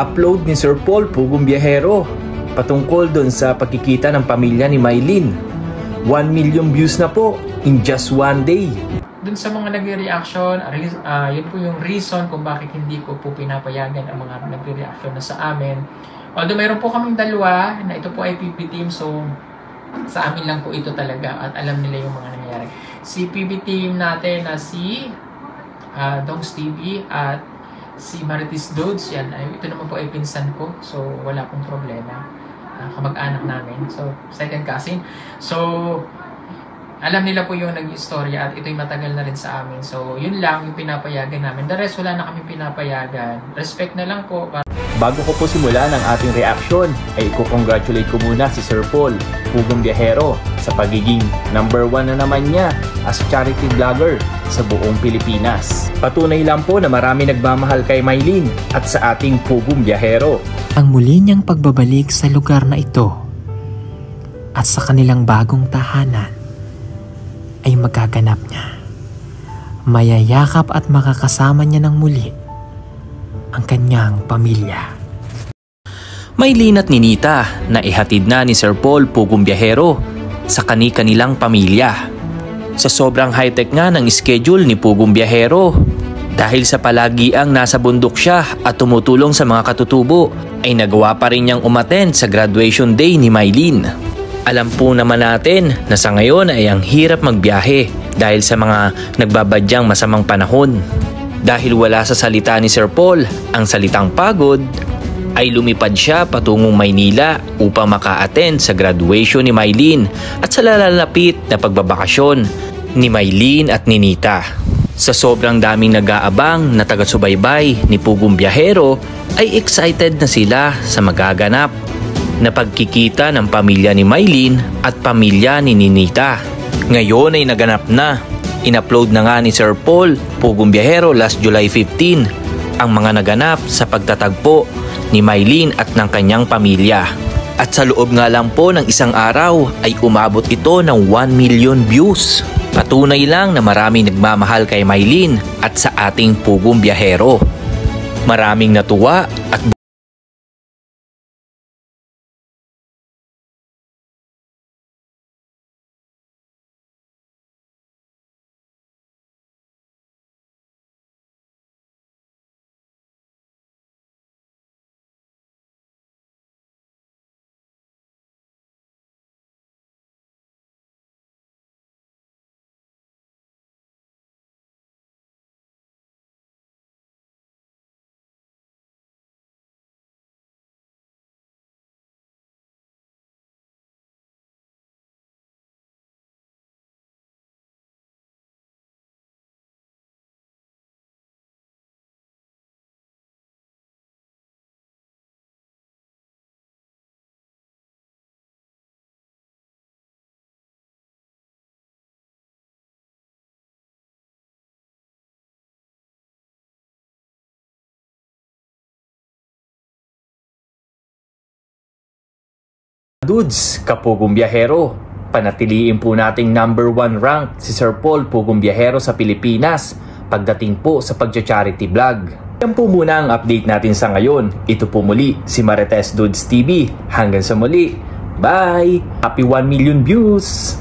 upload ni Sir Paul Pugong Biyahero patungkol doon sa pagkikita ng pamilya ni Mylene. 1 million views na po in just one day. Dun sa mga nagre-reaction, yun po yung reason kung bakit hindi ko po pinapayagan ang mga nagre-reaction na sa amin. Although mayroon po kaming dalawa na ito po ay PB team, so sa amin lang po ito talaga at alam nila yung mga nangyayari. Si PB team natin na si Dongs TV at si Marites Dudes, yan, ito naman po ay pinsan ko, so wala pong problema. Kamag-anak namin, so second cousin. So alam nila po yung nag-istorya at ito'y matagal na rin sa amin. So yun lang yung pinapayagan namin. The rest wala na kami pinapayagan. Respect na lang po. Bago ko po simulan ang ating reaction, ay i-congratulate ko muna si Sir Paul Pugong Biyahero sa pagiging number 1 na naman niya as charity vlogger sa buong Pilipinas. Patunay lang po na marami nagmamahal kay Mylene at sa ating Pugong Biyahero. Ang muli niyang pagbabalik sa lugar na ito at sa kanilang bagong tahanan ay magaganap niya. Mayayakap at makakasama niya ng muli ang kanyang pamilya. Mylene at Ninita na ihatid na ni Sir Paul Pugong Biyahero sa kani-kanilang pamilya. Sa sobrang high-tech nga ng schedule ni Pugong Biyahero, dahil sa palagiang nasa bundok siya at tumutulong sa mga katutubo, ay nagawa pa rin niyang umattend sa graduation day ni Mylene. Alam po naman natin na sa ngayon ay ang hirap magbiyahe dahil sa mga nagbabadyang masamang panahon. Dahil wala sa salita ni Sir Paul ang salitang pagod, ay lumipad siya patungong Maynila upang maka-attend sa graduation ni Mylene at sa lalapit na pagbabakasyon ni Mylene at Ninita. Sa sobrang daming nag-aabang na taga-subaybay ni Pugong Biyahero, ay excited na sila sa magaganap na pagkikita ng pamilya ni Mylene at pamilya ni Ninita. Ngayon ay naganap na. In-upload na nga ni Sir Paul Pugong Biyahero last July 15 ang mga naganap sa pagtatagpo ni Mylene at ng kanyang pamilya. At sa loob nga lang po ng isang araw ay umabot ito ng 1 million views. Patunay lang na maraming nagmamahal kay Mylene at sa ating Pugong Biyahero. Maraming natuwa at Dudes, Kapugong Biyahero, panatiliin po nating number 1 rank si Sir Paul Pugong Biyahero sa Pilipinas pagdating po sa pagcha-charity vlog. Yan po muna ang update natin sa ngayon. Ito po muli si Marites Dudes TV. Hanggang sa muli. Bye! Happy 1 million views!